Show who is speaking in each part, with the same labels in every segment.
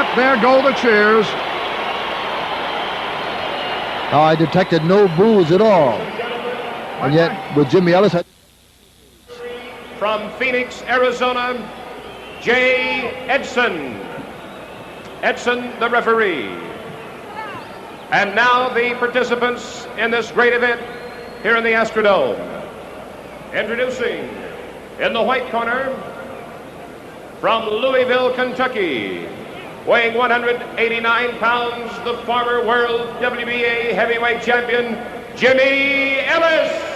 Speaker 1: yet there go the cheers.
Speaker 2: Now, I detected no boos at all. And yet, with Jimmy Ellis...
Speaker 3: From Phoenix, Arizona, J. Edson. Edson, the referee. And now the participants in this great event here in the Astrodome. Introducing, in the white corner, from Louisville, Kentucky, weighing 189 pounds, the former world WBA heavyweight champion, Jimmy Ellis.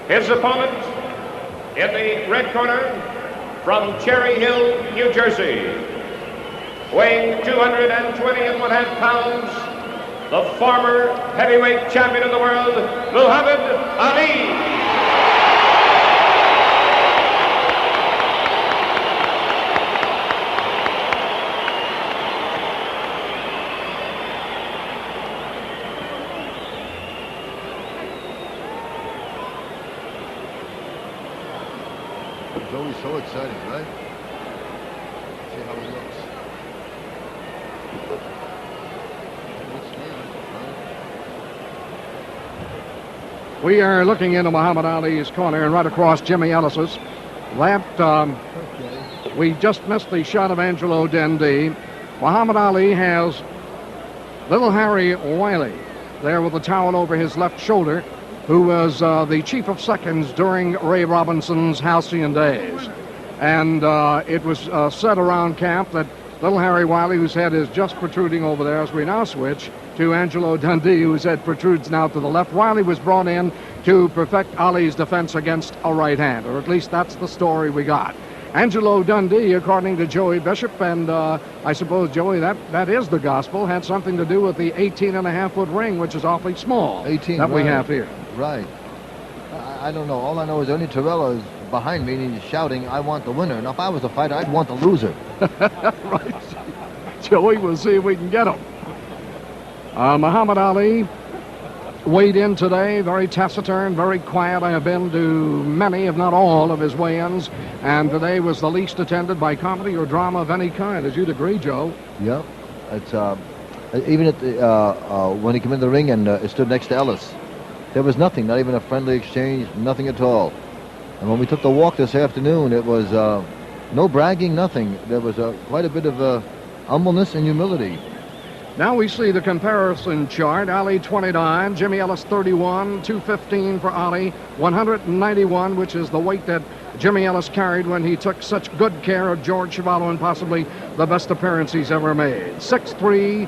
Speaker 3: His opponent in the red corner from Cherry Hill, New Jersey, weighing 220.5 pounds, the former heavyweight champion of the world, Muhammad Ali.
Speaker 2: It's always so exciting, right? See how he looks.
Speaker 1: We are looking into Muhammad Ali's corner and right across Jimmy Ellis's. We just missed the shot of Angelo Dundee. Muhammad Ali has little Harry Wiley there with a towel over his left shoulder, who was the chief of seconds during Ray Robinson's halcyon days. And it was said around camp that little Harry Wiley, whose head is just protruding over there as we now switch to Angelo Dundee, whose head protrudes now to the left. Wiley was brought in to perfect Ali's defense against a right hand, or at least that's the story we got. Angelo Dundee, according to Joey Bishop, and I suppose, Joey, that is the gospel, had something to do with the 18.5-foot ring, which is awfully small,
Speaker 2: 18,
Speaker 1: that
Speaker 2: right.
Speaker 1: we have here.
Speaker 2: Right. I don't know. All I know is Ernie Torella is behind me and he's shouting, I want the winner. Now, if I was a fighter, I'd want the loser.
Speaker 1: Right. Joey, we'll see if we can get him. Muhammad Ali weighed in today, very taciturn, very quiet. I have been to many, if not all, of his weigh-ins, and today was the least attended by comedy or drama of any kind, as you'd agree, Joe.
Speaker 2: Yep. It's, even at the, when he came in the ring and stood next to Ellis, there was nothing, not even a friendly exchange, nothing at all. And when we took the walk this afternoon, it was no bragging, nothing. There was quite a bit of humbleness and humility.
Speaker 1: Now we see the comparison chart. Ali 29, Jimmy Ellis 31, 215 for Ali, 191, which is the weight that Jimmy Ellis carried when he took such good care of George Chuvalo in possibly the best appearance he's ever made. 6'3",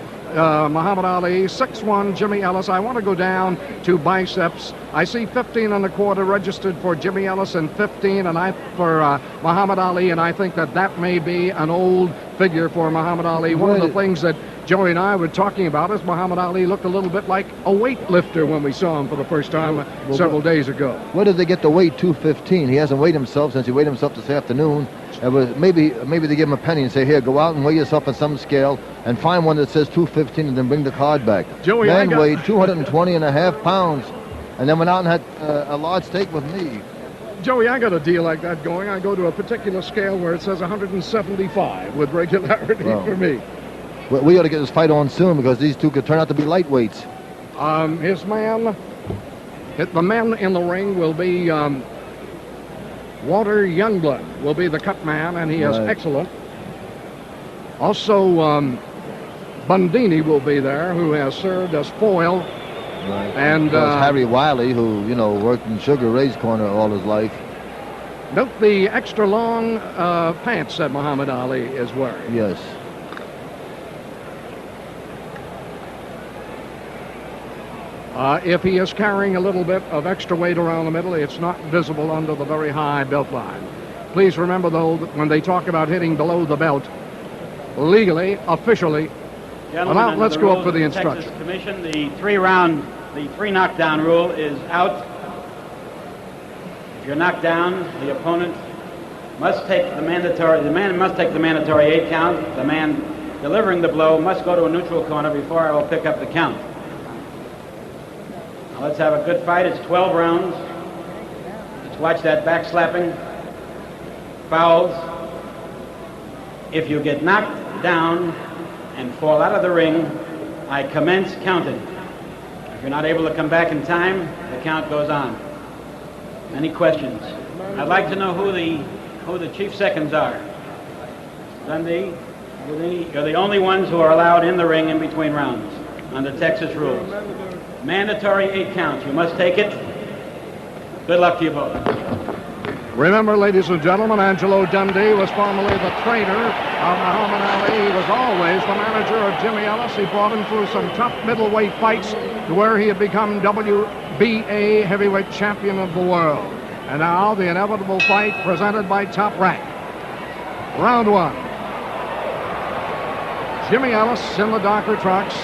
Speaker 1: Muhammad Ali, 6'1", Jimmy Ellis. I want to go down to biceps. I see 15 1/4 registered for Jimmy Ellis and 15 for Muhammad Ali, and I think that may be an old figure for Muhammad Ali. One of the things that Joey and I were talking about is Muhammad Ali looked a little bit like a weightlifter when we saw him for the first time several days ago.
Speaker 2: Where did they get the weight 215? He hasn't weighed himself since he weighed himself this afternoon. It was maybe they give him a penny and say, here, go out and weigh yourself on some scale and find one that says 215 and then bring the card back.
Speaker 1: Joey,
Speaker 2: Man weighed 220.5 pounds and then went out and had a large steak with me.
Speaker 1: Joey, I got a deal like that going. I go to a particular scale where it says 175 with regularity for me.
Speaker 2: We ought to get this fight on soon because these two could turn out to be lightweights.
Speaker 1: The man in the ring will be Walter Youngblood will be the cut man, and he is excellent. Also, Bundini will be there, who has served as foil.
Speaker 2: Right.
Speaker 1: And
Speaker 2: Harry Wiley, who, worked in Sugar Ray's corner all his life.
Speaker 1: Note the extra long pants that Muhammad Ali is wearing.
Speaker 2: Yes.
Speaker 1: If he is carrying a little bit of extra weight around the middle, it's not visible under the very high belt line. Please remember, though, that when they talk about hitting below the belt, legally, officially,
Speaker 4: Gentlemen,
Speaker 1: let's go up for the instruction.
Speaker 4: Texas Commission, the three knockdown rule is out. If you're knocked down, the opponent must take the man must take the mandatory 8 count. The man delivering the blow must go to a neutral corner before I will pick up the count. Now let's have a good fight. It's 12 rounds. Let's watch that back slapping. Fouls. If you get knocked down and fall out of the ring, I commence counting. If you're not able to come back in time, the count goes on. Any questions? I'd like to know who the chief seconds are. Dundee, you're the only ones who are allowed in the ring in between rounds under Texas rules. Mandatory 8 counts. You must take it. Good luck to you both.
Speaker 1: Remember, ladies and gentlemen, Angelo Dundee was formerly the trainer of Muhammad Ali. He was always the manager of Jimmy Ellis. He brought him through some tough middleweight fights to where he had become WBA heavyweight champion of the world. And now the inevitable fight presented by Top Rank. Round 1. Jimmy Ellis in the darker trunks.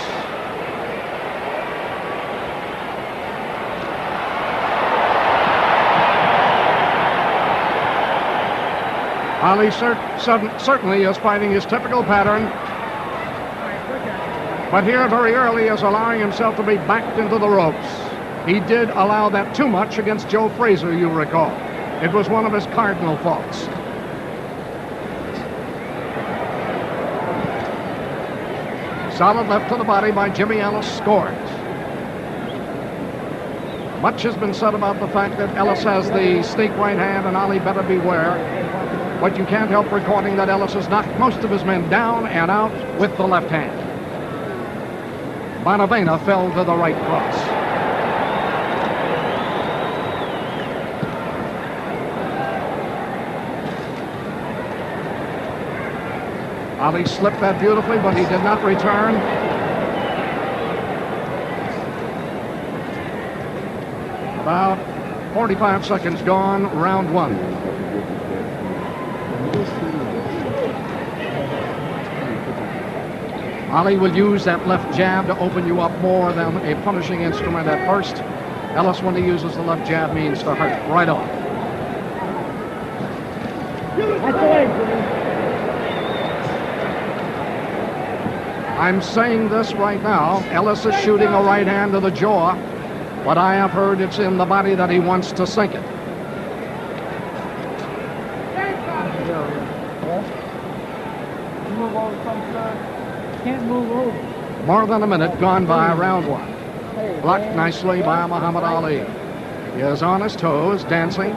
Speaker 1: Ali certainly is fighting his typical pattern, but here very early is allowing himself to be backed into the ropes. He did allow that too much against Joe Frazier, you recall. It was one of his cardinal faults. Solid left to the body by Jimmy Ellis, scores. Much has been said about the fact that Ellis has the sneak right hand and Ali better beware. But you can't help recording that Ellis has knocked most of his men down and out with the left hand. Bonavena fell to the right cross. Ali slipped that beautifully, but he did not return. About 45 seconds gone, round 1. Ali will use that left jab to open you up more than a punishing instrument at first. Ellis, when he uses the left jab, means to hurt right off. I'm saying this right now. Ellis is shooting a right hand to the jaw, but I have heard it's in the body that he wants to sink it.
Speaker 5: Can't move over.
Speaker 1: More than a minute gone by round 1. Blocked nicely by Muhammad Ali. He is on his toes, dancing,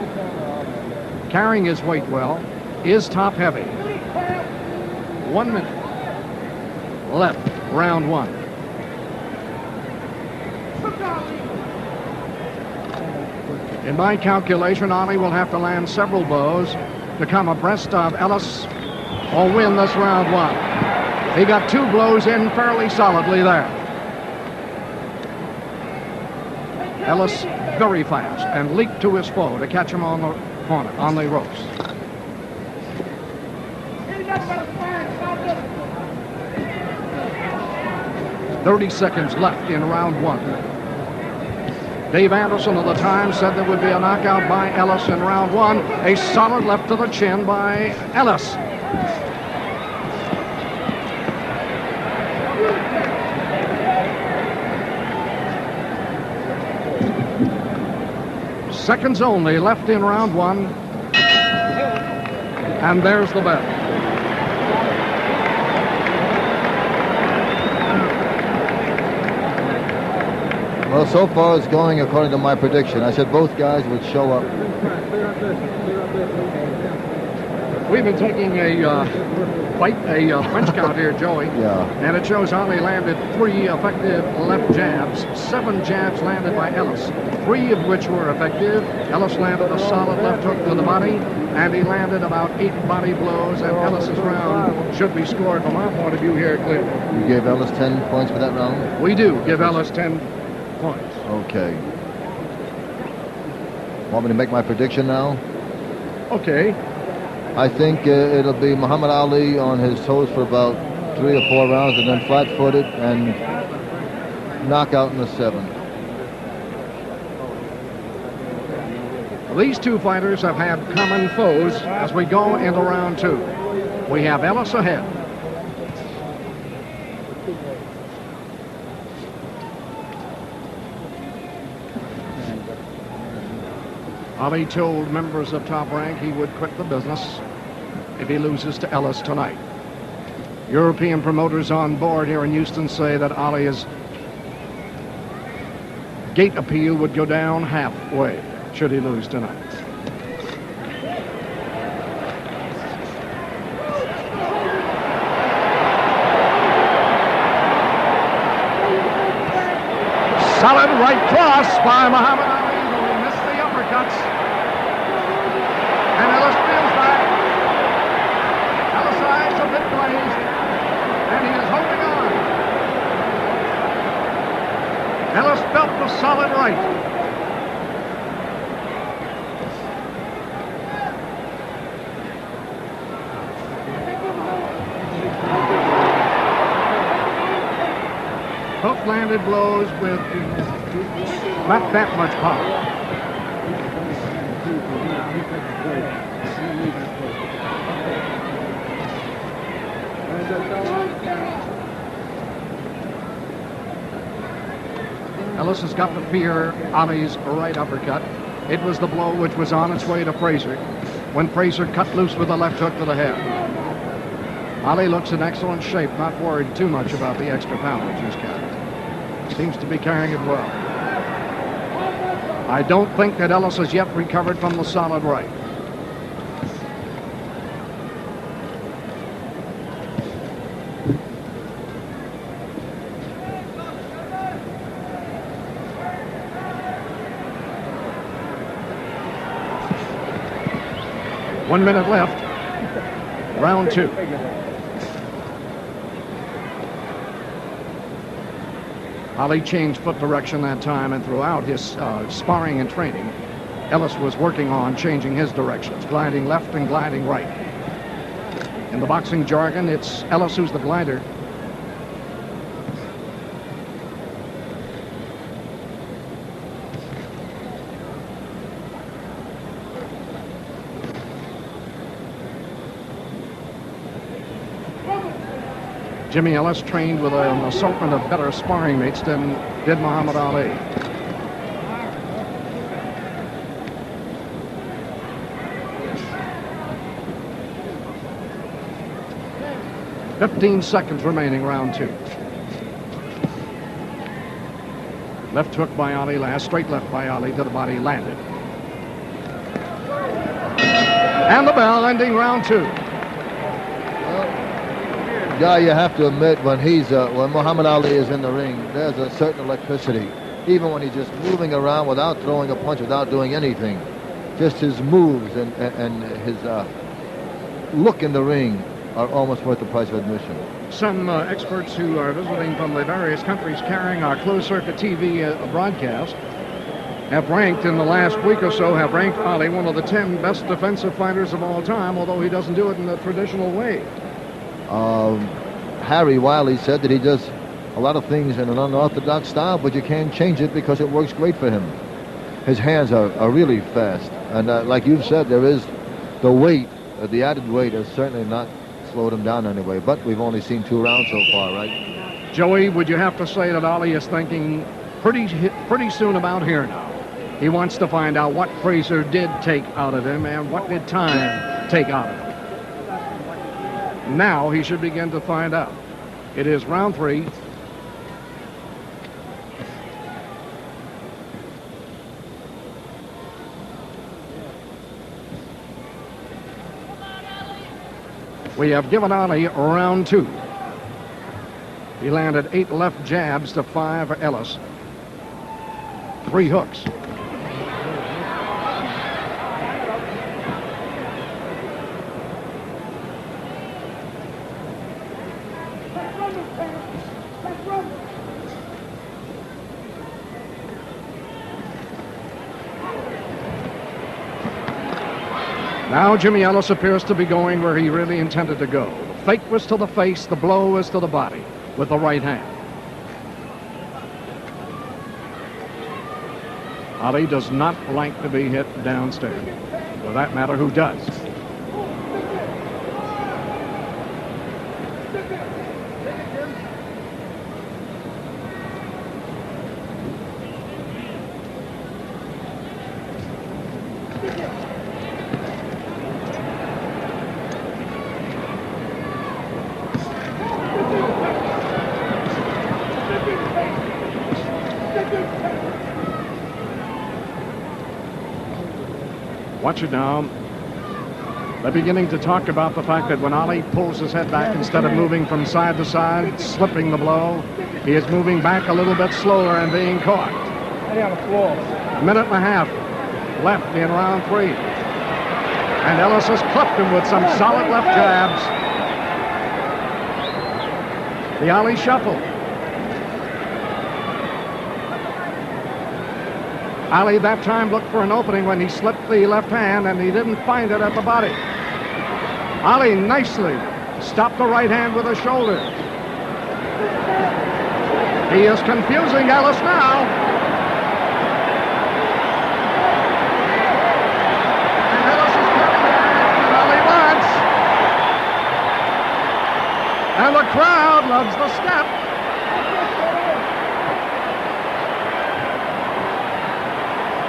Speaker 1: carrying his weight well, is top heavy. 1 minute left, round 1. In my calculation, Ali will have to land several blows to come abreast of Ellis or win this round 1. He got 2 blows in fairly solidly there. Ellis very fast and leaped to his foe to catch him on the corner, on the ropes. "30 seconds left in round 1. Dave Anderson of the Times said there would be a knockout by Ellis in round 1. A solid left to the chin by Ellis. Seconds only left in round 1. And there's the bell.
Speaker 2: Well, so far it's going according to my prediction. I said both guys would show up.
Speaker 1: We've been taking a French count here, Joey.
Speaker 2: Yeah.
Speaker 1: And it shows Ali landed 3 effective left jabs, 7 jabs landed by Ellis, 3 of which were effective. Ellis landed a solid left hook to the body, and he landed about 8 body blows, and Ellis's round should be scored from our point of view here clearly.
Speaker 2: You gave Ellis 10 points for that round?
Speaker 1: We do give Ellis 10 points.
Speaker 2: Okay. Want me to make my prediction now?
Speaker 1: Okay.
Speaker 2: I think it'll be Muhammad Ali on his toes for about 3 or 4 rounds, and then flat-footed and knockout in the 7th.
Speaker 1: These 2 fighters have had common foes as we go into round 2. We have Ellis ahead. Ali told members of Top Rank he would quit the business if he loses to Ellis tonight. European promoters on board here in Houston say that Ali's gate appeal would go down halfway should he lose tonight. Solid right cross by Muhammad Ali, but he missed the uppercuts. And Ellis feels back. Ellis' eyes a bit glazed, and he is holding on. Ellis felt the solid right. Hook-landed blows with not that much power. Ellis has got to fear Ali's right uppercut. It was the blow which was on its way to Frazier when Frazier cut loose with a left hook to the head. Ali looks in excellent shape, not worried too much about the extra poundage he's carrying. Seems to be carrying it well. I don't think that Ellis has yet recovered from the solid right. One minute left. Round two. Ali changed foot direction that time, and throughout his sparring and training, Ellis was working on changing his directions, gliding left and gliding right. In the boxing jargon, it's Ellis who's the glider. Jimmy Ellis trained with an assortment of better sparring mates than did Muhammad Ali. "15 seconds remaining, round two." Left hook by Ali last, straight left by Ali to the body, landed. And the bell, ending round two.
Speaker 2: Yeah, you have to admit when Muhammad Ali is in the ring, there's a certain electricity. Even when he's just moving around without throwing a punch, without doing anything, just his moves and his look in the ring are almost worth the price of admission.
Speaker 1: Some experts who are visiting from the various countries carrying our closed-circuit TV broadcast have ranked in the last week or so, have ranked Ali one of the 10 best defensive fighters of all time, although he doesn't do it in the traditional way.
Speaker 2: Harry Wiley said that he does a lot of things in an unorthodox style, but you can't change it because it works great for him. His hands are really fast, and like you've said, there is the weight, the added weight has certainly not slowed him down anyway, but we've only seen 2 rounds so far, right?
Speaker 1: Joey, would you have to say that Ali is thinking pretty soon about here now? He wants to find out what Frazier did take out of him and what did time take out of him. Now he should begin to find out. It is round 3. We have given Ali round 2. He landed 8 left jabs to 5 for Ellis. 3 hooks. Now Jimmy Ellis appears to be going where he really intended to go. The fake was to the face, the blow was to the body with the right hand. Ali does not like to be hit downstairs. For that matter, who does? Watch it now. They're beginning to talk about the fact that when Ali pulls his head back, instead of moving from side to side, slipping the blow, he is moving back a little bit slower and being caught. A minute and a half left in round 3. And Ellis has clipped him with some solid left jabs. The Ali shuffle. Ali that time looked for an opening when he slipped the left hand, and he didn't find it at the body. Ali nicely stopped the right hand with a shoulder. He is confusing Ellis now. And Ellis is getting what Ali wants. And the crowd loves the step.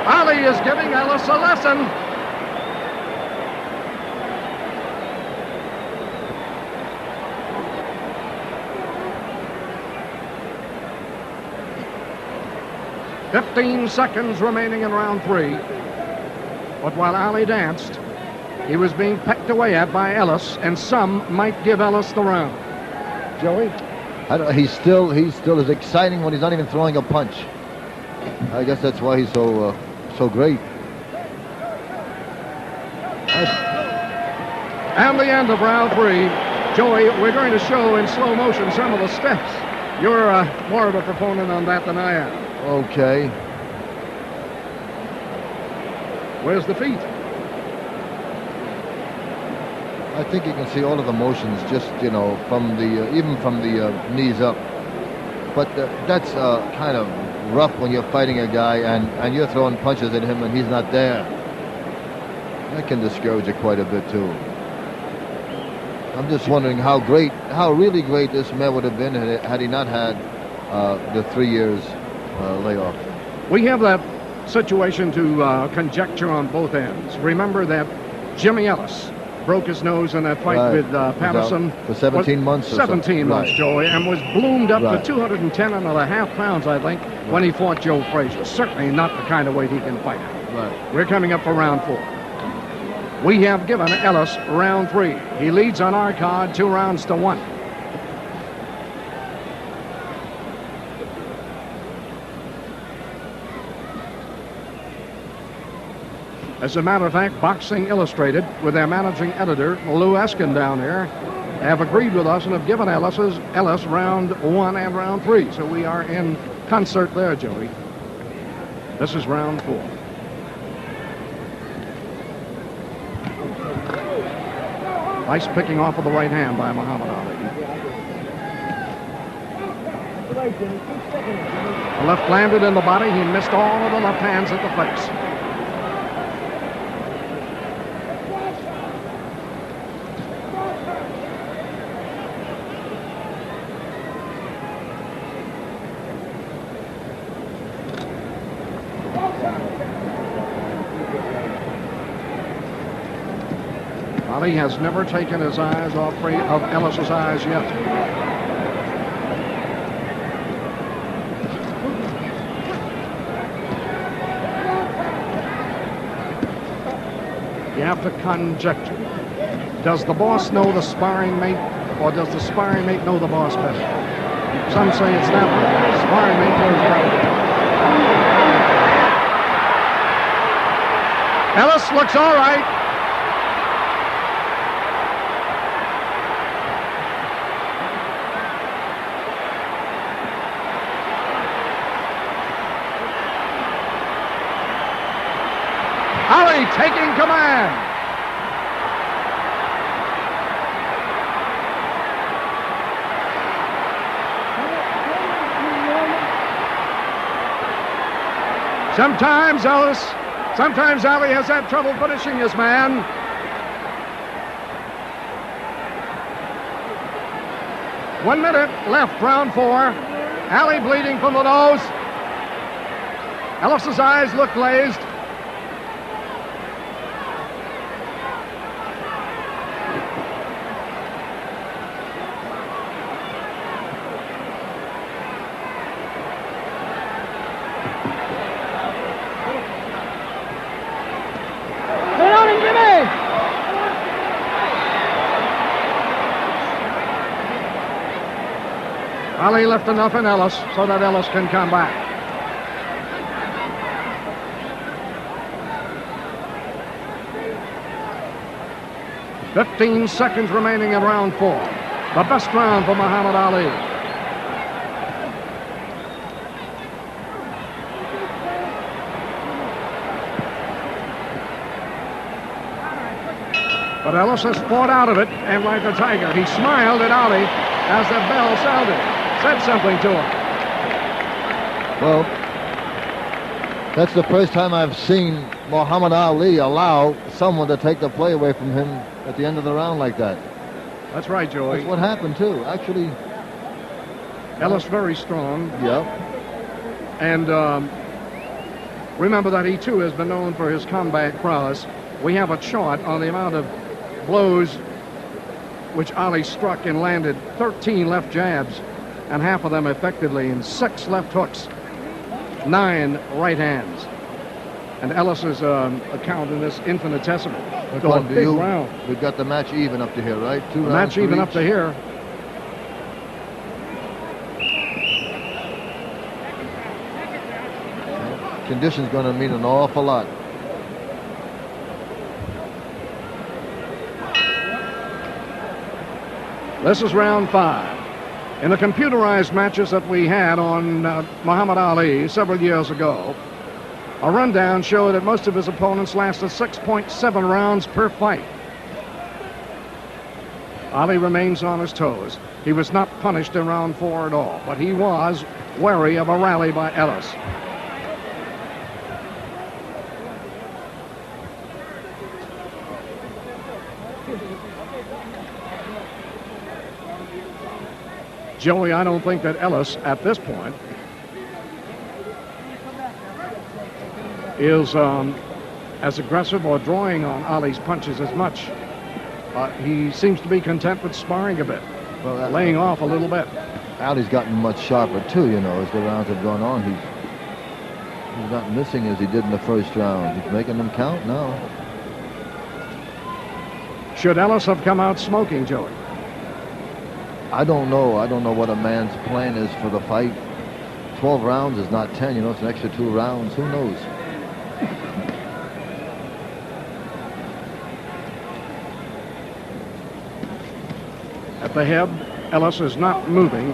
Speaker 1: Ali is giving Ellis a lesson. "15 seconds remaining in round 3. But while Ali danced, he was being pecked away at by Ellis, and some might give Ellis the round." Joey?
Speaker 2: He's still as exciting when he's not even throwing a punch. I guess that's why he's so great.
Speaker 1: And the end of round 3. Joey, we're going to show in slow motion some of the steps. You're more of a proponent on that than I am.
Speaker 2: Okay.
Speaker 1: Where's the feet?
Speaker 2: I think you can see all of the motions just, from the, even from the knees up. But that's kind of rough when you're fighting a guy and you're throwing punches at him and he's not there. That can discourage you quite a bit too. I'm just wondering how really great this man would have been had he not had the 3 years layoff.
Speaker 1: We have that situation to conjecture on both ends. Remember that Jimmy Ellis broke his nose in that fight with Patterson.
Speaker 2: For 17 months or
Speaker 1: 17 months,
Speaker 2: right.
Speaker 1: Joey, and was bloomed up
Speaker 2: Right.
Speaker 1: to 210.5 pounds, I think, when he fought Joe Frazier. Certainly not the kind of weight he can fight at.
Speaker 2: Right.
Speaker 1: We're coming up for round 4. We have given Ellis round 3. He leads on our card 2 rounds to 1. As a matter of fact, Boxing Illustrated, with their managing editor, Lou Eskin down here, have agreed with us and have given Ellis round 1 and round 3. So we are in concert there, Joey. This is round 4. Nice picking off of the right hand by Muhammad Ali. The left landed in the body. He missed all of the left hands at the face. Ali has never taken his eyes off of Ellis's eyes yet. You have to conjecture. Does the boss know the sparring mate, or does the sparring mate know the boss better? Some say it's that way. The sparring mate knows better. Ellis looks all right. Ali taking command. Sometimes Ali has had trouble finishing his man. One minute left, round 4. Ali bleeding from the nose. Ellis's eyes look glazed. Ali left enough in Ellis so that Ellis can come back. "15 seconds remaining in round 4. The best round for Muhammad Ali. But Ellis has fought out of it, and like a tiger, he smiled at Ali as the bell sounded, said something to him.
Speaker 2: Well, that's the first time I've seen Muhammad Ali allow someone to take the play away from him at the end of the round like that.
Speaker 1: That's right, Joey.
Speaker 2: That's what happened, too. Actually,
Speaker 1: Ellis very strong.
Speaker 2: yeah.
Speaker 1: And remember that he, too, has been known for his combat prowess. We have a chart on the amount of blows which Ali struck and landed. 13 left jabs, and half of them effectively, and 6 left hooks, 9 right hands. And Ellis's account in this infinitesimal. So a big round.
Speaker 2: We've got the match even up to here, right? Two rounds
Speaker 1: Match even
Speaker 2: each.
Speaker 1: up to here.
Speaker 2: Condition's going to mean an awful lot.
Speaker 1: This is round 5. In the computerized matches that we had on Muhammad Ali several years ago, a rundown showed that most of his opponents lasted 6.7 rounds per fight. Ali remains on his toes. He was not punished in round 4 at all, but he was wary of a rally by Ellis. Joey, I don't think that Ellis, at this point, is as aggressive or drawing on Ali's punches as much. He seems to be content with sparring a bit, laying off a little bit.
Speaker 2: Ali's gotten much sharper, too, you know, as the rounds have gone on. He's not missing as he did in the first round. He's making them count now.
Speaker 1: Should Ellis have come out smoking, Joey?
Speaker 2: I don't know. I don't know what a man's plan is for the fight. 12 rounds is not 10. You know, it's an extra 2 rounds. Who knows?
Speaker 1: At the head, Ellis is not moving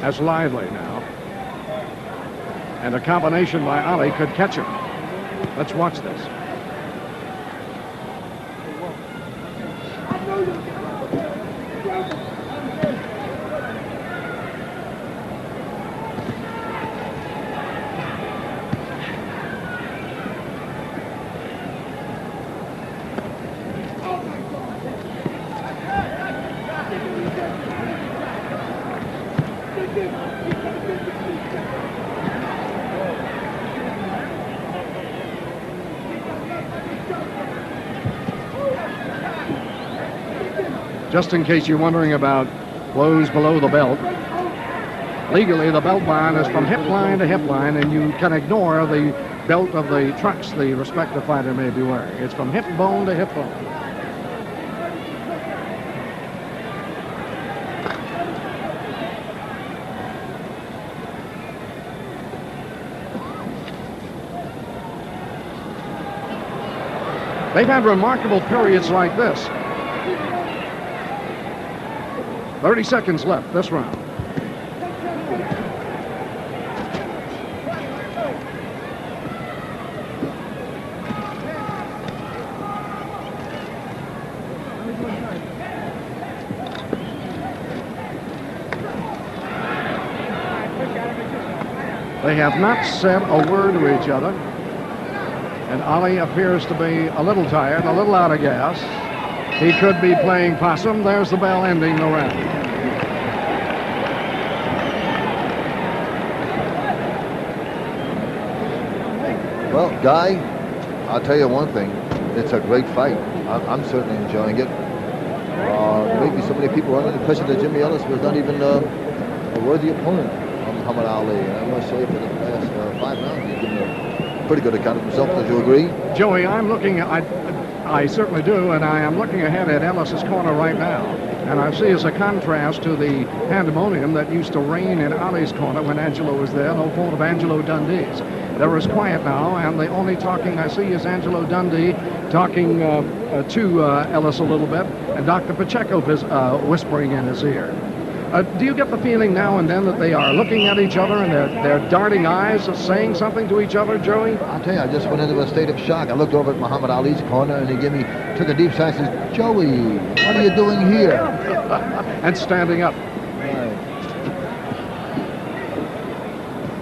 Speaker 1: as lively now. And a combination by Ali could catch him. Let's watch this. Just in case you're wondering about blows below the belt, legally the belt line is from hip line to hip line, and you can ignore the belt of the trunks the respective fighter may be wearing. It's from hip bone to hip bone. They've had remarkable periods like this. 30 seconds left this round. They have not said a word to each other, and Ali appears to be a little tired, a little out of gas. He could be playing possum. There's the bell ending the round.
Speaker 2: Well, Guy, I'll tell you one thing. It's a great fight. I'm certainly enjoying it. Maybe so many people are under the impression that Jimmy Ellis was not even a worthy opponent of Muhammad Ali. And I must say, for the past 5 rounds, he's given a pretty good account of himself. Don't you agree?
Speaker 1: Joey, I'm looking at... I certainly do, and I am looking ahead at Ellis's corner right now. And I see as a contrast to the pandemonium that used to reign in Ali's corner when Angelo was there, no fault of Angelo Dundee's. There is quiet now, and the only talking I see is Angelo Dundee talking to Ellis a little bit, and Dr. Pacheco whispering in his ear. Do you get the feeling now and then that they are looking at each other and they're darting eyes, saying something to each other, Joey?
Speaker 2: I'll tell you, I just went into a state of shock. I looked over at Muhammad Ali's corner, and he took a deep sigh and says, "Joey, what are you doing here?"
Speaker 1: And standing up.
Speaker 2: Right.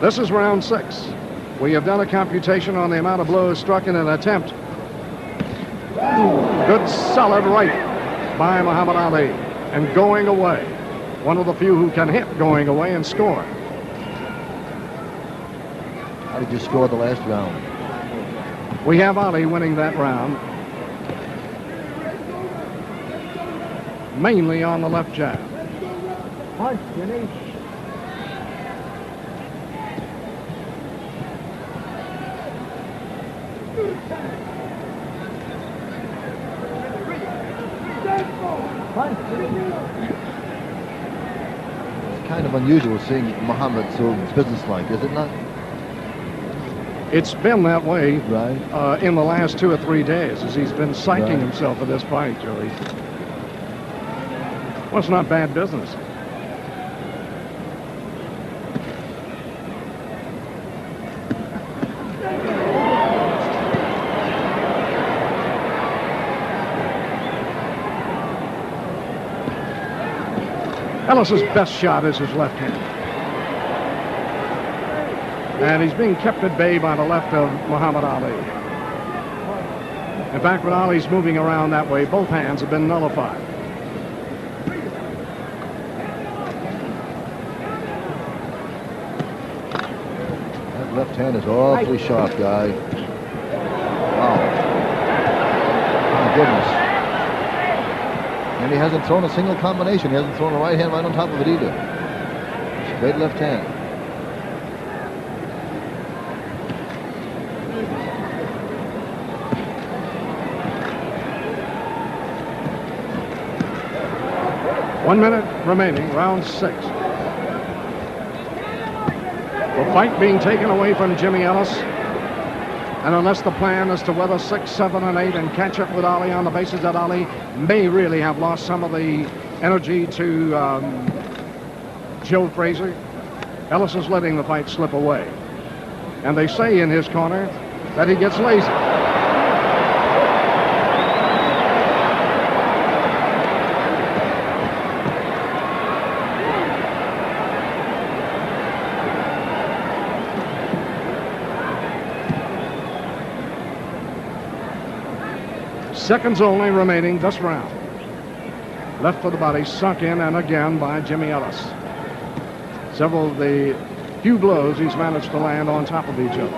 Speaker 1: This is round 6. We have done a computation on the amount of blows struck in an attempt. Good solid right by Muhammad Ali, and going away. One of the few who can hit going away and score.
Speaker 2: How did you score the last round?
Speaker 1: We have Ali winning that round, mainly on the left jab.
Speaker 5: Punch, Jimmy. Punch, Jimmy.
Speaker 2: Kind of unusual seeing Muhammad so businesslike, is it not?
Speaker 1: It's been that way
Speaker 2: Right.
Speaker 1: in the last 2 or 3 days as he's been psyching
Speaker 2: Right.
Speaker 1: himself for this fight, Joey. Well, it's not bad business. Ellis's best shot is his left hand. And he's being kept at bay by the left of Muhammad Ali. In fact, when Ali's moving around that way, both hands have been nullified.
Speaker 2: That left hand is awfully sharp, guy. Wow. My goodness. And he hasn't thrown a single combination. He hasn't thrown a right hand right on top of it either. Straight left hand.
Speaker 1: One minute remaining, round 6. The fight being taken away from Jimmy Ellis. And unless the plan is to weather 6, 7, and 8 and catch up with Ali on the basis that Ali may really have lost some of the energy to Joe Frazier, Ellis is letting the fight slip away. And they say in his corner that he gets lazy. Seconds only remaining this round. Left of the body sunk in and again by Jimmy Ellis. Several of the few blows he's managed to land on top of each other.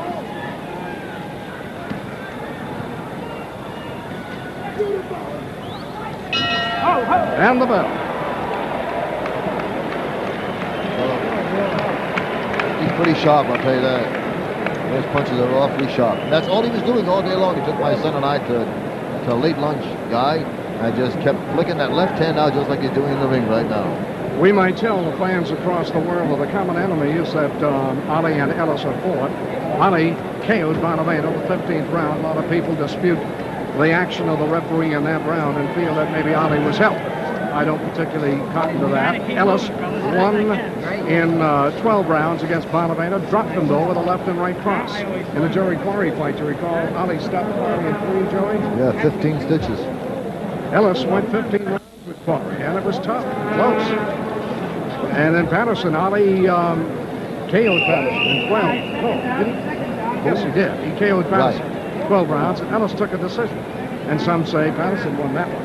Speaker 1: And the bell.
Speaker 2: He's pretty sharp, I'll tell you that. Those punches are awfully sharp. And that's all he was doing all day long. He took my son and I to a late lunch, guy. I just kept flicking that left hand out just like he's doing in the ring right now.
Speaker 1: We might tell the fans across the world that the common enemy is that Ali and Ellis have fought. Ali KO'd Bonavena the 15th round. A lot of people dispute the action of the referee in that round and feel that maybe Ali was helped. I don't particularly cotton to that. Ellis won in 12 rounds against Bonavena, dropped him though with a left and right cross. In the Jerry Quarry fight, you recall, Ali stopped Quarry in 3, Joey?
Speaker 2: Yeah, 15 stitches.
Speaker 1: Ellis went 15 rounds with Quarry, and it was tough, close. And then Patterson, Ali KO'd Patterson in 12. Oh, did he? Yes, he did. He KO'd Patterson 12 rounds, and Ellis took a decision. And some say Patterson won that one.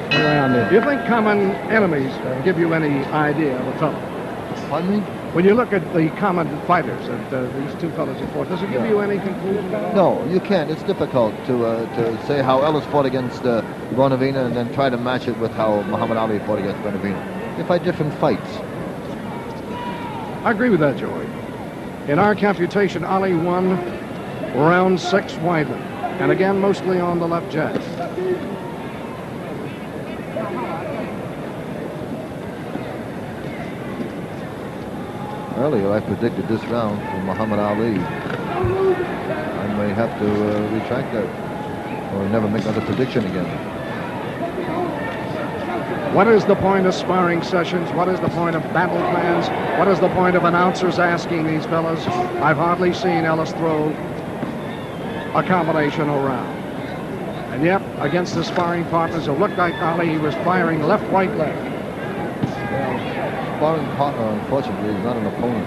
Speaker 1: Do you think common enemies give you any idea of a fellow?
Speaker 2: Pardon me?
Speaker 1: When you look at the common fighters that these two fellows have fought, does it give you any conclusion at all?
Speaker 2: No, you can't. It's difficult to say how Ellis fought against Bonavena and then try to match it with how Muhammad Ali fought against Bonavena. They fight different fights.
Speaker 1: I agree with that, Joey. In our computation, Ali won round 6 widely, and again mostly on the left jab.
Speaker 2: Earlier, I predicted this round for Muhammad Ali. I may have to retract that or never make another prediction again.
Speaker 1: What is the point of sparring sessions? What is the point of battle plans? What is the point of announcers asking these fellas? I've hardly seen Ellis throw a combination around. And yet, against the sparring partners, it looked like Ali, he was firing left, right, left.
Speaker 2: Well, sparring partner, unfortunately, is not an opponent.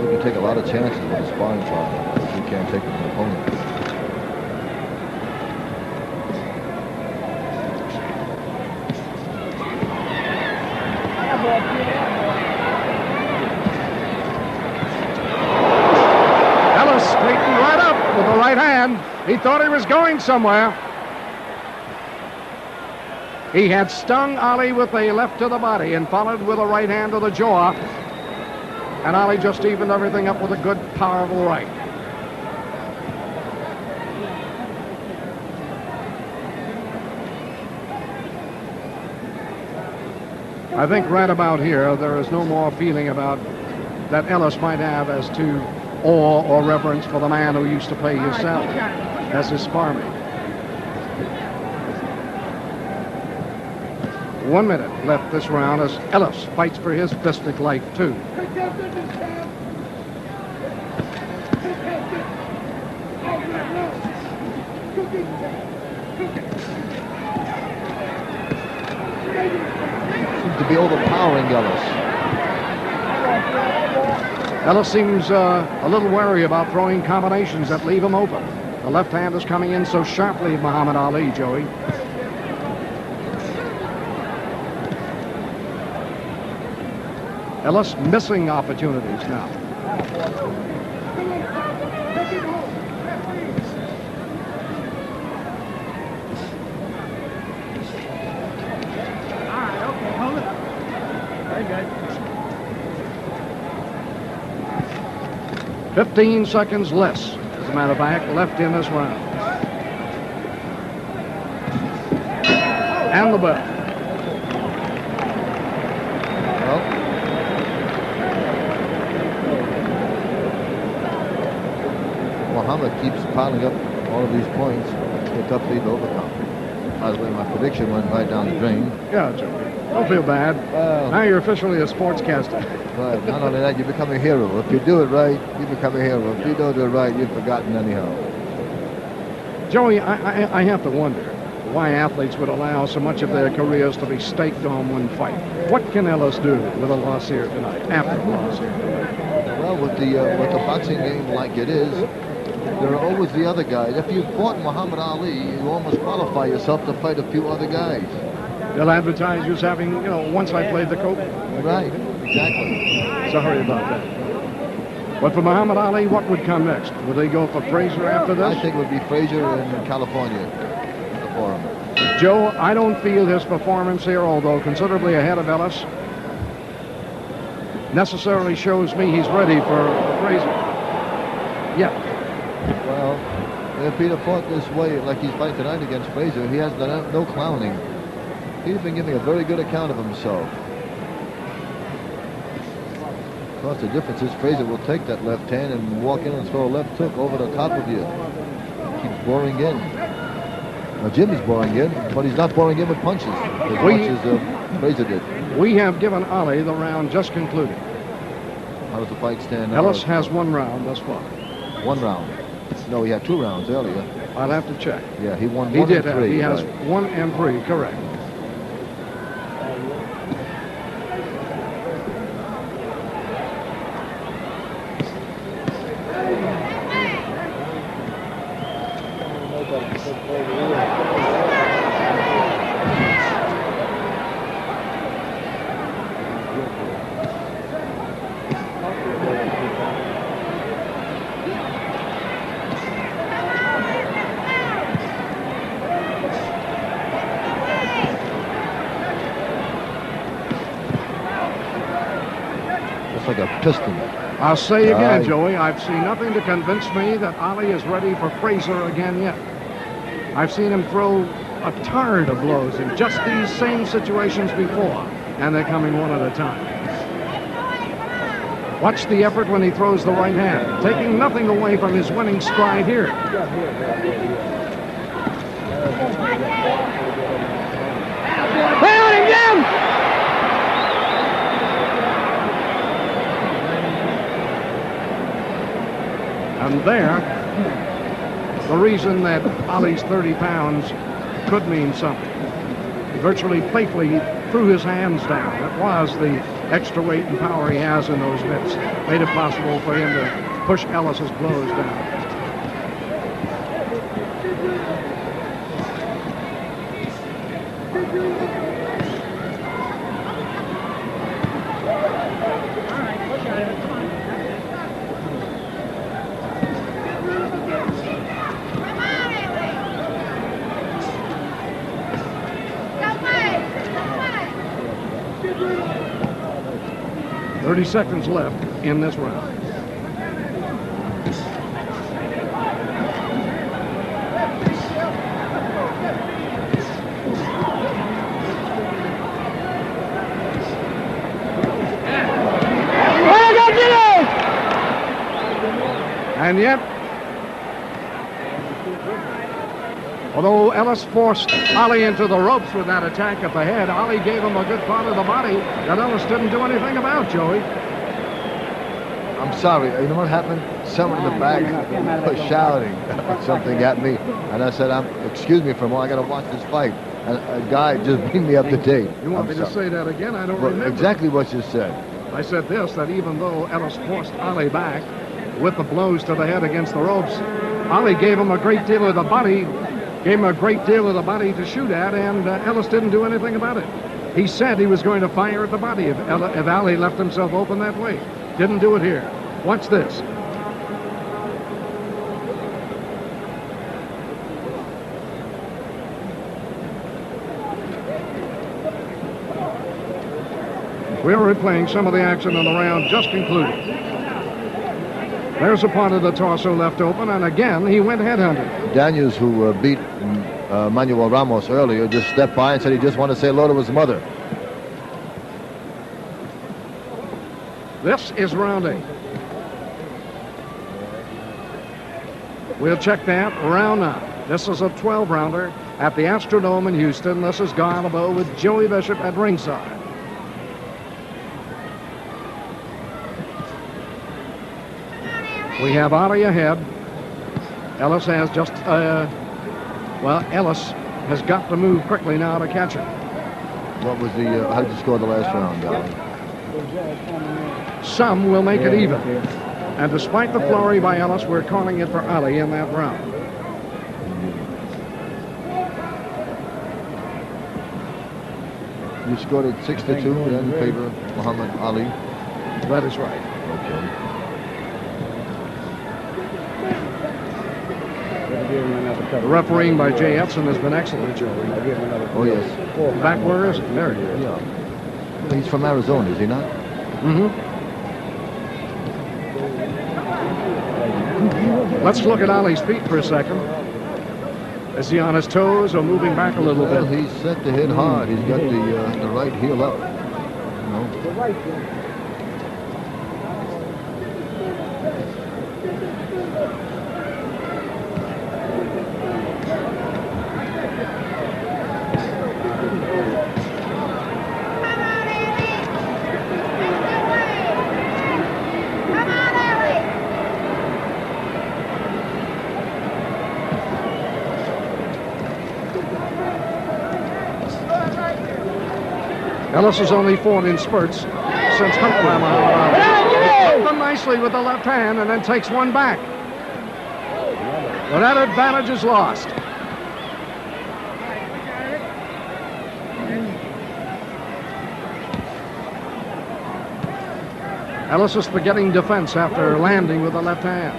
Speaker 2: You can take a lot of chances with a sparring partner, but you can't take with an opponent.
Speaker 1: Ellis straightened right up with the right hand. He thought he was going somewhere. He had stung Ali with a left to the body and followed with a right hand to the jaw. And Ali just evened everything up with a good, powerful right. I think right about here, there is no more feeling about that Ellis might have as to awe or reverence for the man who used to play his salary as his sparring. 1 minute left this round as Ellis fights for his fistic life, too.
Speaker 2: Seems to be overpowering Ellis.
Speaker 1: Ellis seems a little wary about throwing combinations that leave him open. The left hand is coming in so sharply, Muhammad Ali, Joey. Ellis missing opportunities now.
Speaker 5: All right, okay, hold it. Very good.
Speaker 1: 15 seconds less, as a matter of fact, left in this round. And the bell.
Speaker 2: Muhammad keeps piling up all of these points. It's a tough lead to overcome. By the way, my prediction went right down the drain.
Speaker 1: Yeah, Joey. Don't feel bad. Now you're officially a sportscaster.
Speaker 2: Right. Not only that, you become a hero. If you do it right, you become a hero. If you don't do it right, you're forgotten anyhow.
Speaker 1: Joey, I have to wonder why athletes would allow so much of their careers to be staked on one fight. What can Ellis do with a loss here tonight, after a loss here tonight?
Speaker 2: Well, with the boxing game like it is, there are always the other guys. If you fought Muhammad Ali, you almost qualify yourself to fight a few other guys.
Speaker 1: They'll advertise you as having, once I played the coach.
Speaker 2: Right, exactly.
Speaker 1: Sorry about that. But for Muhammad Ali, what would come next? Would they go for Frazier after this?
Speaker 2: I think it would be Frazier in California for him.
Speaker 1: Joe, I don't feel his performance here, although considerably ahead of Ellis, necessarily shows me he's ready for Frazier. Yeah.
Speaker 2: Well, if he'd have fought this way, like he's fighting tonight against Frazier, he has done no clowning. He's been giving a very good account of himself. Of course, the difference is Frazier will take that left hand and walk in and throw a left hook over the top of you. Keeps boring in. Now, Jimmy's boring in, but he's not boring in with punches as much as Frazier did.
Speaker 1: We have given Ali the round just concluded.
Speaker 2: How does the fight stand now?
Speaker 1: Ellis has 1 round thus far.
Speaker 2: 1 round. No, he had 2 rounds earlier.
Speaker 1: I'll have to check.
Speaker 2: Yeah, he won 1
Speaker 1: He
Speaker 2: and
Speaker 1: did
Speaker 2: 3.
Speaker 1: have. He has
Speaker 2: right.
Speaker 1: 1 and 3, correct.
Speaker 2: Like a piston.
Speaker 1: I'll say again, Joey, I've seen nothing to convince me that Ali is ready for Frazier again yet. I've seen him throw a torrent of blows in just these same situations before, and they're coming one at a time. Watch the effort when he throws the right hand, taking nothing away from his winning stride here.
Speaker 5: Down again!
Speaker 1: And there, the reason that Ali's 30 pounds could mean something. He virtually playfully threw his hands down. It was the extra weight and power he has in those mitts. Made it possible for him to push Ellis's blows down. Thirty seconds left in this round. And yet, although Ellis forced Ali into the ropes with that attack at the head, Ali gave him a good part of the body that Ellis didn't do anything about, Joey.
Speaker 2: I'm sorry. You know what happened? Someone in the back was shouting something at me, and I said, excuse me for a moment, I got to watch this fight. And a guy just bring me up to date.
Speaker 1: You want me to say that again? I don't remember.
Speaker 2: Exactly what you said.
Speaker 1: I said this, that even though Ellis forced Ali back with the blows to the head against the ropes, Ali gave him a great deal of the body, to shoot at, and Ellis didn't do anything about it. He said he was going to fire at the body if Ali left himself open that way. Didn't do it here. Watch this. We're replaying some of the action in the round just concluded. There's a part of the torso left open, and again, he went headhunting.
Speaker 2: Daniels, who beat Manuel Ramos earlier, just stepped by and said he just wanted to say hello to his mother.
Speaker 1: This is round 8. We'll check that round 9. This is a 12-rounder at the Astrodome in Houston. This is Guy LeBeau with Joey Bishop at ringside. We have Ali ahead. Ellis has just, Ellis has got to move quickly now to catch him.
Speaker 2: What was the, how did you score the last round, Dolly?
Speaker 1: Some will make it even. And despite the flurry by Ellis, we're calling it for Ali in that round.
Speaker 2: You scored it 6-2 in favor of Muhammad Ali.
Speaker 1: That is right.
Speaker 2: Okay.
Speaker 1: The refereeing by Jay Edson has been excellent, Joey.
Speaker 2: Oh, yes.
Speaker 1: Back where is it? There he is.
Speaker 2: Yeah. He's from Arizona, is he not?
Speaker 1: Mm-hmm. Let's look at Ali's feet for a second. Is he on his toes or moving back a little
Speaker 2: Well,
Speaker 1: bit?
Speaker 2: he's set to hit hard. He's got the right heel up. You know?
Speaker 1: Ellis has only fought in spurts since hooked by Muhammad Ali. He hooked them nicely with the left hand and then takes one back. But that advantage is lost. Ellis is forgetting defense after landing with the left hand.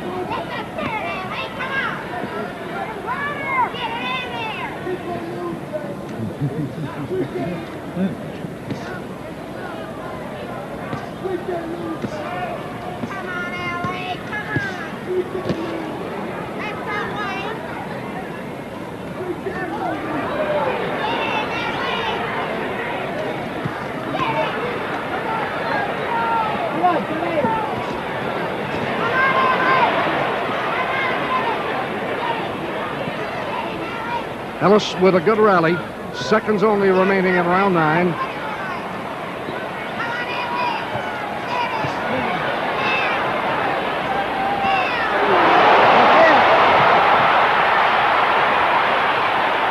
Speaker 1: Ellis with a good rally. Seconds only remaining in round 9.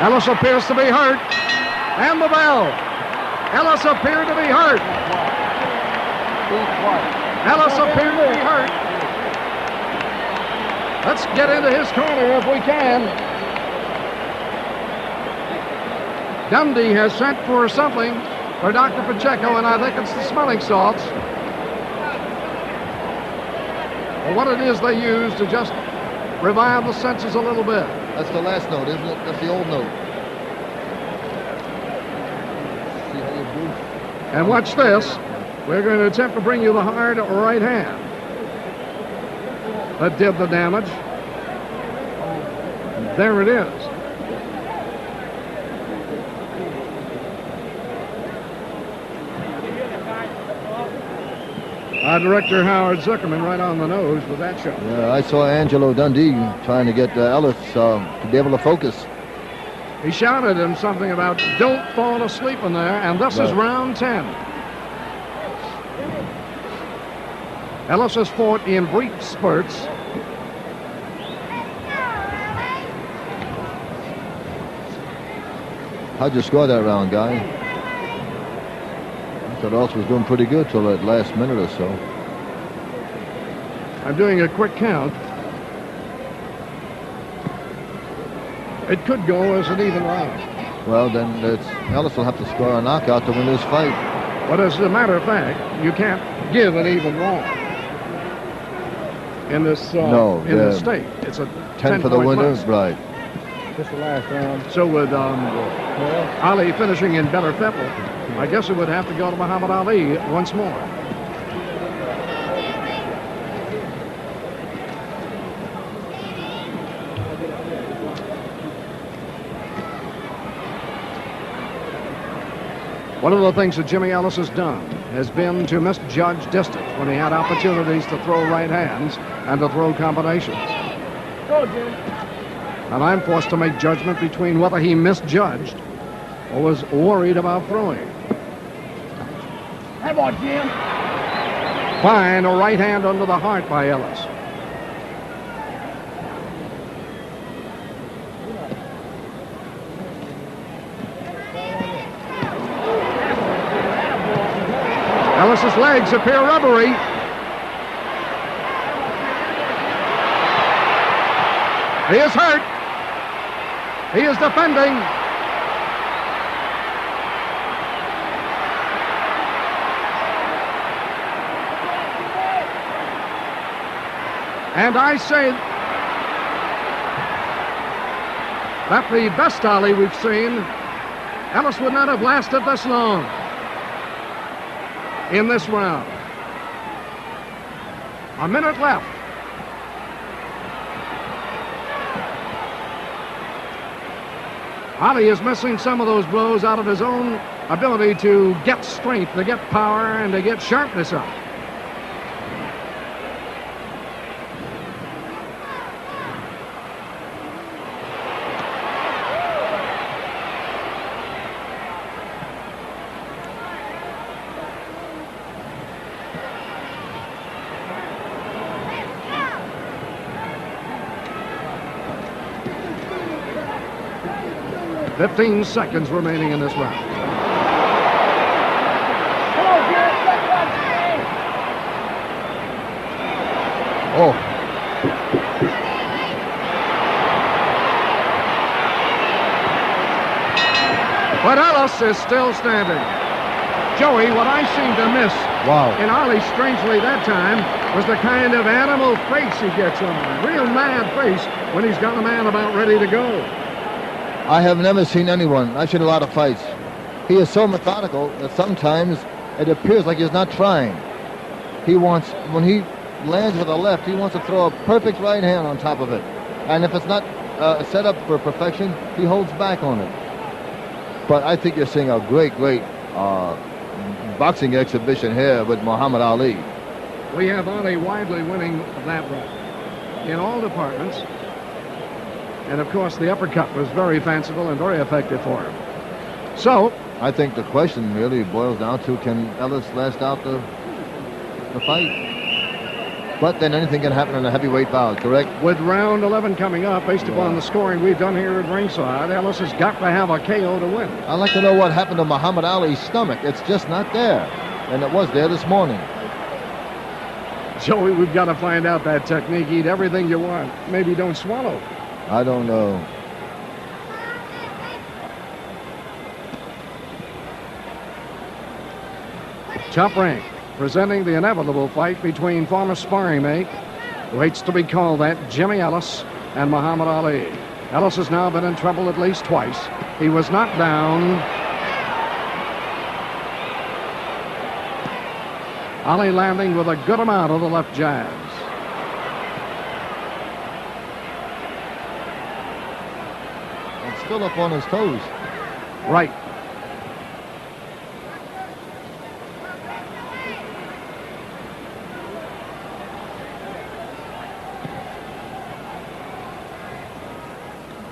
Speaker 1: Ellis appears to be hurt. And the bell. Ellis appeared to be hurt. Ellis appeared to be hurt. Let's get into his corner if we can. Dundee has sent for something for Dr. Pacheco, and I think it's the smelling salts. Or what it is they use to just revive the senses a little bit.
Speaker 2: That's the last note, isn't it? That's the old note. See how you do?
Speaker 1: And watch this. We're going to attempt to bring you the hard right hand. That did the damage. There it is. Director Howard Zuckerman right on the nose with that shot.
Speaker 2: Yeah, I saw Angelo Dundee trying to get Ellis to be able to focus.
Speaker 1: He shouted him something about don't fall asleep in there, and this is round 10. Ellis has fought in brief spurts.
Speaker 2: How'd you score that round, Guy? I thought Ellis was doing pretty good till that last minute or so.
Speaker 1: I'm doing a quick count. It could go as an even round.
Speaker 2: Well, then Ellis will have to score a knockout to win this fight.
Speaker 1: But as a matter of fact, you can't give an even round in this this state. It's a
Speaker 2: 10 for the winner, right?
Speaker 5: Just the last round.
Speaker 1: So with Ali finishing in better fettle, I guess it would have to go to Muhammad Ali once more. One of the things that Jimmy Ellis has done has been to misjudge distance when he had opportunities to throw right hands and to throw combinations.
Speaker 5: Go, Jimmy.
Speaker 1: And I'm forced to make judgment between whether he misjudged or was worried about throwing.
Speaker 5: Come on, Jim.
Speaker 1: Fine, a right hand under the heart by Ellis. Ellis's legs appear rubbery. He is hurt. He is defending. And I say that the best Ali we've seen, Ellis would not have lasted this long in this round. A minute left. Ali is missing some of those blows out of his own ability to get strength, to get power, and to get sharpness up. Fifteen seconds remaining in this round.
Speaker 5: Come on, Jim.
Speaker 2: Oh.
Speaker 1: But Ellis is still standing. Joey, what I seem to miss in Ali, strangely that time, was the kind of animal face he gets on. Real mad face when he's got a man about ready to go.
Speaker 2: I have never seen anyone. I've seen a lot of fights. He is so methodical that sometimes it appears like he's not trying. He wants, when he lands with a left, he wants to throw a perfect right hand on top of it. And if it's not set up for perfection, he holds back on it. But I think you're seeing a great boxing exhibition here with Muhammad Ali.
Speaker 1: We have Ali widely winning that round in all departments. And, of course, the uppercut was very fanciful and very effective for him. So,
Speaker 2: I think the question really boils down to, can Ellis last out the fight? But then anything can happen in a heavyweight bout, correct?
Speaker 1: with round 11 coming up, based upon the scoring we've done here at ringside, Ellis has got to have a KO to win.
Speaker 2: I'd like to know what happened to Muhammad Ali's stomach. It's just not there. And it was there this morning.
Speaker 1: Joey, we've got to find out that technique. Eat everything you want. Maybe don't swallow.
Speaker 2: I don't know.
Speaker 1: Top Rank, presenting the inevitable fight between former sparring mate, who hates to be called that, Jimmy Ellis, and Muhammad Ali. Ellis has now been in trouble at least twice. He was knocked down. Ali landing with a good amount of the left jabs.
Speaker 2: And still up on his toes.
Speaker 1: Right.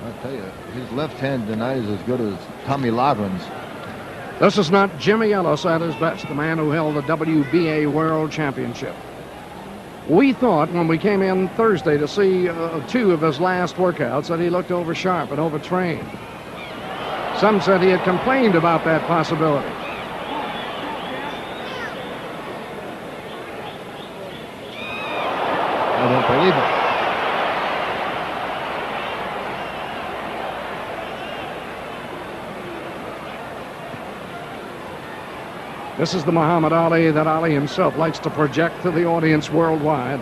Speaker 2: I tell you, his left hand tonight is as good as Tommy Lavren's.
Speaker 1: This is not Jimmy Ellis at his best, the man who held the WBA World Championship. We thought when we came in Thursday to see two of his last workouts that he looked over sharp and overtrained. Some said he had complained about that possibility.
Speaker 2: I don't believe it.
Speaker 1: This is the Muhammad Ali that Ali himself likes to project to the audience worldwide.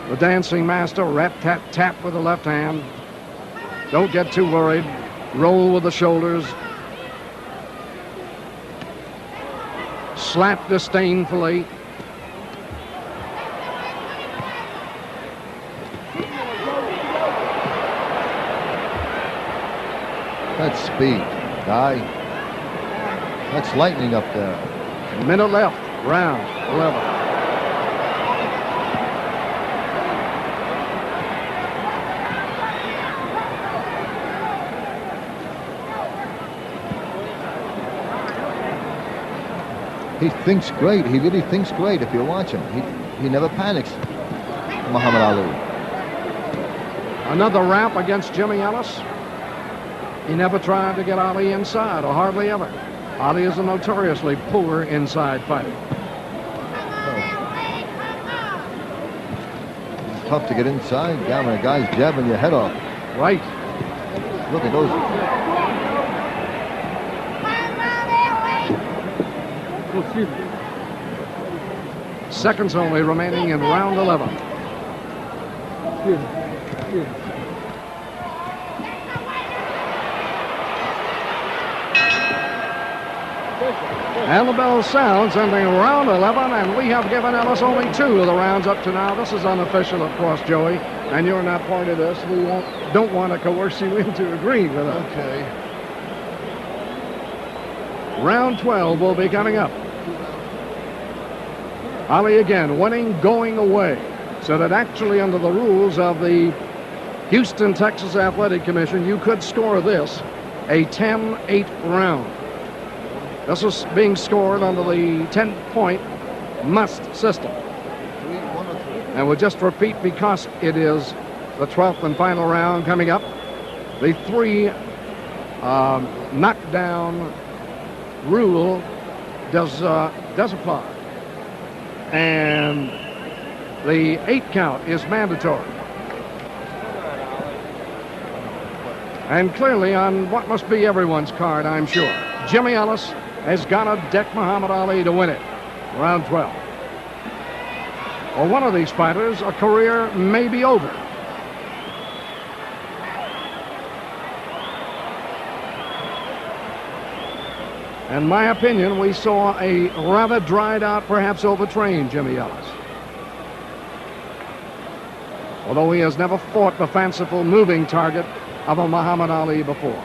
Speaker 1: The dancing master, rat-tat-tap with the left hand. Don't get too worried. Roll with the shoulders. Slap disdainfully.
Speaker 2: That's speed, guy. That's lightning up there.
Speaker 1: Minute left, round 11.
Speaker 2: He thinks great. He really thinks great if you watch him. He never panics, Muhammad Ali.
Speaker 1: Another wrap against Jimmy Ellis. He never tried to get Ali inside, or hardly ever. Ali is a notoriously poor inside fighter.
Speaker 2: It's tough to get inside. Yeah, when a guy's jabbing your head off.
Speaker 1: Right.
Speaker 2: Look at those.
Speaker 1: Seconds only remaining in round 11. And the bell sounds, ending round 11, and we have given Ellis only 2 of the rounds up to now. This is unofficial, of course, Joey, and you're not part of this. We don't want to coerce you into agreeing with us.
Speaker 2: Okay.
Speaker 1: Round 12 will be coming up. Ali again winning, going away. So that actually under the rules of the Houston, Texas Athletic Commission, you could score this a 10-8 round. This is being scored under the 10-point must system. And we'll just repeat, because it is the 12th and final round coming up, the 3 knockdown rule does apply. And the 8 count is mandatory. And clearly on what must be everyone's card, I'm sure, Jimmy Ellis has got to deck Muhammad Ali to win it. Round 12. For one of these fighters, a career may be over. In my opinion, we saw a rather dried out, perhaps overtrained Jimmy Ellis. Although he has never fought the fanciful moving target of a Muhammad Ali before.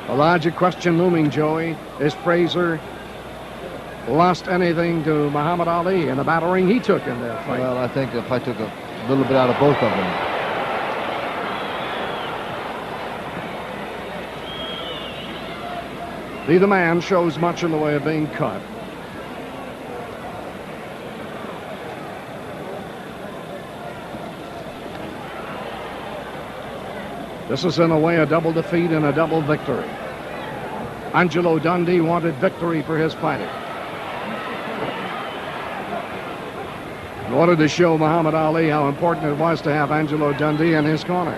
Speaker 1: A logic question looming, Joey. Is Frazier lost anything to Muhammad Ali in the battering he took in their fight?
Speaker 2: Well, I think the fight took a little bit out of both of them.
Speaker 1: Neither man shows much in the way of being cut. This is in a way a double defeat and a double victory. Angelo Dundee wanted victory for his fighter. He wanted to show Muhammad Ali how important it was to have Angelo Dundee in his corner.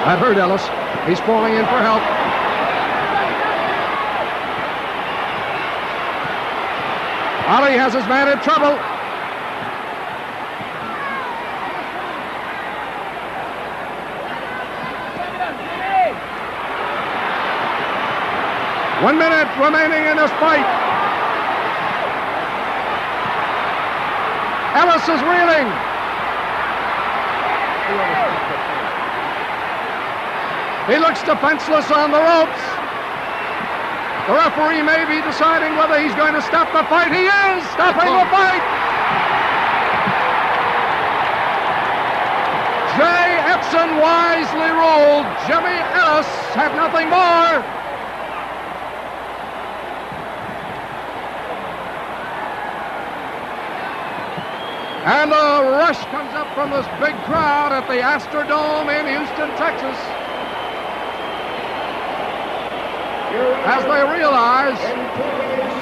Speaker 1: That hurt Ellis. He's falling in for help. Ali has his man in trouble. One minute remaining in this fight. Ellis is reeling. He looks defenseless on the ropes. The referee may be deciding whether he's going to stop the fight. He is stopping the fight. Edson wisely ruled Jimmy Ellis had nothing more. And a rush comes up from this big crowd at the Astrodome in Houston, Texas, as they realize